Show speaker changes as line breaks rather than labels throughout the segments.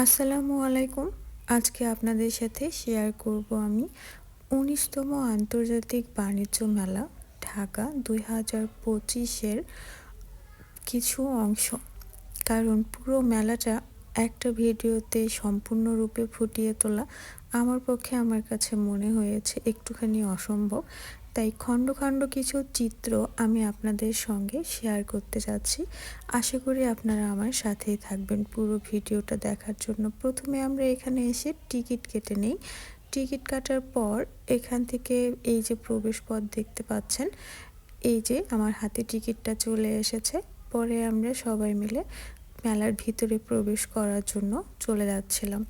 আসসালামু আলাইকুম। আজকে আপনাদের সাথে শেয়ার করব আমি ১৯তম আন্তর্জাতিক বাণিজ্য মেলা ঢাকা ২০২৫-এর কিছু অংশ। কারণ পুরো মেলাটা একটা ভিডিওতে সম্পূর্ণরূপে ফুটিয়ে তোলা আমার কাছে মনে হয়েছে একটুখানি অসম্ভব। তাই খণ্ড খণ্ড কিছু চিত্র আমি আপনাদের সঙ্গে শেয়ার করতে যাচ্ছি। আশা করি আপনারা আমার সাথেই থাকবেন পুরো ভিডিওটা দেখার জন্য। প্রথমে আমরা এখানে এসে টিকিট কেটে নিই। টিকিট কাটার পর এখান থেকে এই যে প্রবেশপথ দেখতে পাচ্ছেন, এই যে আমার হাতে টিকিটটা চলে এসেছে। পরে আমরা সবাই মিলে মেলার ভিতরে প্রবেশ করার জন্য চলে যাচ্ছিলাম।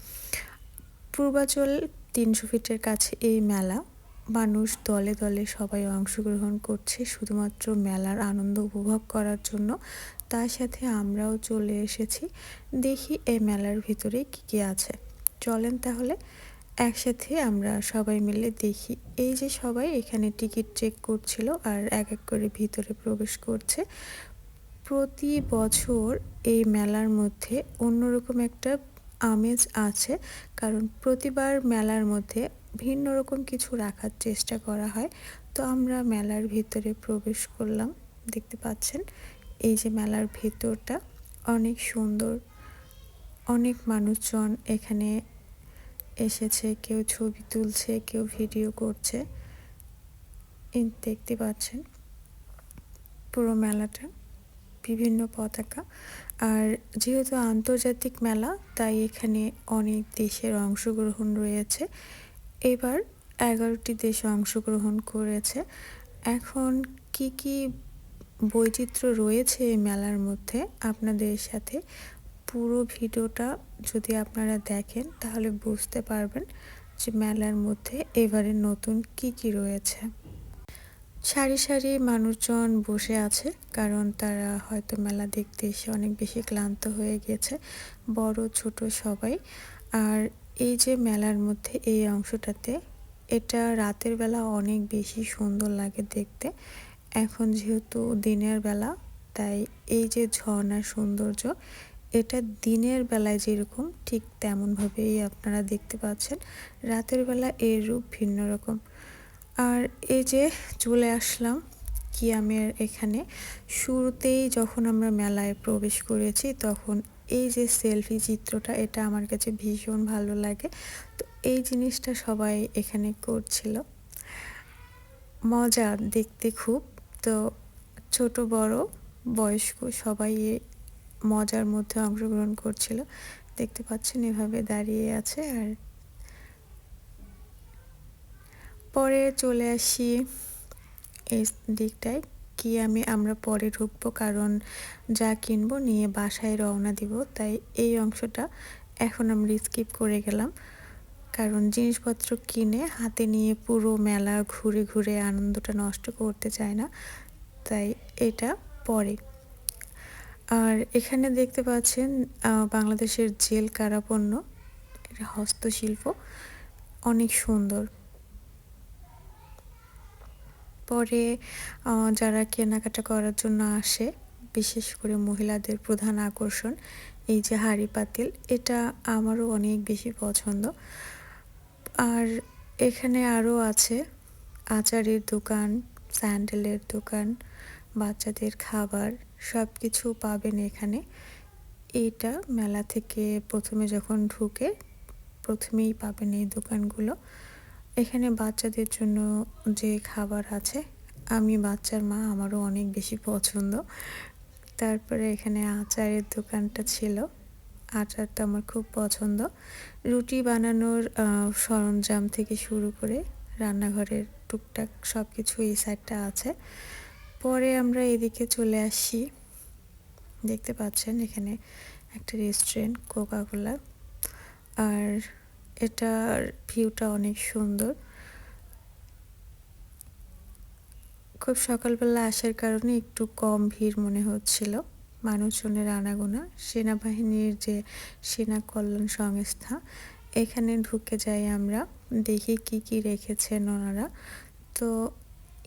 পূর্বাচল ৩০০ ফিটের কাছে এই মেলা। মানুষ দলে দলে সবাই অংশগ্রহণ করছে শুধুমাত্র মেলার আনন্দ উপভোগ করার জন্য। তার সাথে আমরাও চলে এসেছি। দেখি এই মেলার ভিতরে কী কী আছে। চলেন তাহলে একসাথে আমরা সবাই মিলে দেখি। এই যে সবাই এখানে টিকিট চেক করছিল আর এক এক করে ভিতরে প্রবেশ করছে। প্রতি বছর এই মেলার মধ্যে অন্যরকম একটা আমেজ আছে, কারণ প্রতিবার মেলার মধ্যে ভিন্ন রকম কিছু রাখার চেষ্টা করা হয়। তো আমরা মেলার ভিতরে প্রবেশ করলাম। দেখতে পাচ্ছেন এই যে মেলার ভিতরটা অনেক সুন্দর। অনেক মানুষজন এখানে এসেছে, কেউ ছবি তুলছে, কেউ ভিডিও করছে। দেখতে পাচ্ছেন পুরো মেলাটা বিভিন্ন পতাকা। আর যেহেতু আন্তর্জাতিক মেলা, তাই এখানে অনেক দেশের অংশগ্রহণ রয়েছে। এবার ১১টি দেশ অংশগ্রহণ করেছে। এখন কি কি বৈচিত্র্য রয়েছে এই মেলার মধ্যে আপনাদের সাথে পুরো ভিডিওটা যদি আপনারা দেখেন তাহলে বুঝতে পারবেন যে মেলার মধ্যে এবারে নতুন কি কি রয়েছে। সারি সারি মানুষজন বসে আছে, কারণ তারা হয়তো মেলা দেখতে এসে অনেক বেশি ক্লান্ত হয়ে গেছে, বড় ছোট সবাই। আর এই যে মেলার মধ্যে এই অংশটাতে, এটা রাতের বেলা অনেক বেশি সুন্দর লাগে দেখতে। এখন যেহেতু দিনের বেলা, তাই এই যে ঝর্ণার সৌন্দর্য, এটা দিনের বেলায় যেরকম ঠিক তেমনভাবেই আপনারা দেখতে পাচ্ছেন। রাতের বেলা এর রূপ ভিন্ন রকম। আর এই যে চলে আসলাম কিয়ামের এখানে। শুরুতেই যখন আমরা মেলায় প্রবেশ করেছি, তখন এই যে সেলফি চিত্রটা, এটা আমার কাছে ভীষণ ভালো লাগে। তো এই জিনিসটা সবাই এখানে করছিল, মজা দেখতে খুব। তো ছোট বড় বয়স্ক সবাই মজার মধ্যে অংশগ্রহণ করছিল। দেখতে পাচ্ছেন এভাবে দাঁড়িয়ে আছে। আর পরে চলে আসি এই দিকটায়। আমরা পরে ঢুকবো, কারণ যা কিনবো নিয়ে বাসায় রওনা দিব। তাই এই অংশটা এখন আমরা স্কিপ করে গেলাম, কারণ জিনিসপত্র কিনে হাতে নিয়ে পুরো মেলা ঘুরে ঘুরে আনন্দটা নষ্ট করতে চায় না, তাই এটা পরে। আর এখানে দেখতে পাচ্ছেন বাংলাদেশের জেল কারাপণ্য, এটা হস্তশিল্প, অনেক সুন্দর। পরে যারা কেনাকাটা করার জন্য আসে, বিশেষ করে মহিলাদের প্রধান আকর্ষণ এই যে হাঁড়ি পাতিল, এটা আমারও অনেক বেশি পছন্দ। আর এখানে আরও আছে আচারের দোকান, স্যান্ডেলের দোকান, বাচ্চাদের খাবার, সব কিছু পাবেন এখানে। এইটা মেলা থেকে প্রথমে যখন ঢুকে প্রথমেই পাবেন এই দোকানগুলো। এখানে বাচ্চাদের জন্য যে খাবার আছে, আমি বাচ্চার মা, আমারও অনেক বেশি পছন্দ। তারপরে এখানে আচারের দোকানটা ছিল, আচারটা আমার খুব পছন্দ। রুটি বানানোর সরঞ্জাম থেকে শুরু করে রান্নাঘরের টুকটাক সব কিছু এই সাইডটা আছে। পরে আমরা এদিকে চলে আসি। দেখতে পাচ্ছেন এখানে একটা রেস্টুরেন্ট, কোকাকোলা। আর এটার ভিউটা অনেক সুন্দর। খুব সকালবেলা আসার কারণে একটু কম ভিড় মনে হচ্ছিল, মানুষজনের আনাগোনা। সেনাবাহিনীর যে সেনা কল্যাণ সংস্থা, এখানে ঢুকে যাই আমরা, দেখি কি কি রেখেছেন ওনারা। তো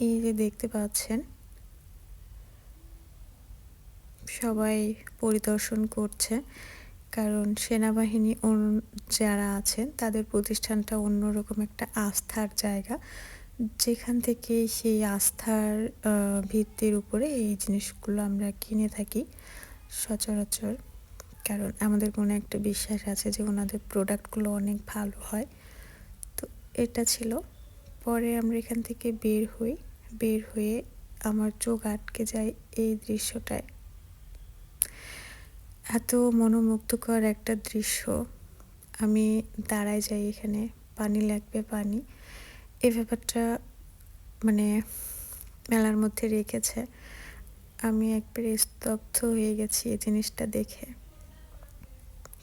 এই যে দেখতে পাচ্ছেন সবাই পরিদর্শন করছে, কারণ সেনাবাহিনী যারা আছেন তাদের প্রতিষ্ঠানটা অন্যরকম একটা আস্থার জায়গা, যেখান থেকে সেই আস্থার ভিত্তির উপরে এই জিনিসগুলো আমরা কিনে থাকি সচরাচর। কারণ আমাদের কোনো একটা বিশ্বাস আছে যে ওনাদের প্রোডাক্টগুলো অনেক ভালো হয়। তো এটা ছিল। পরে আমরা এখান থেকে বের হয়ে আমার চোখ আটকে যায় এই দৃশ্যটায়। এত মনোমুগ্ধকর একটা দৃশ্য। আমি দাঁড়ায় যাই এখানে, পানি লাগবে পানি। এই ব্যাপারটা মানে মেলার মধ্যে রেখেছে। আমি একবারে স্তব্ধ হয়ে গেছি এই জিনিসটা দেখে।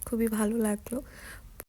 খুবই ভালো লাগলো।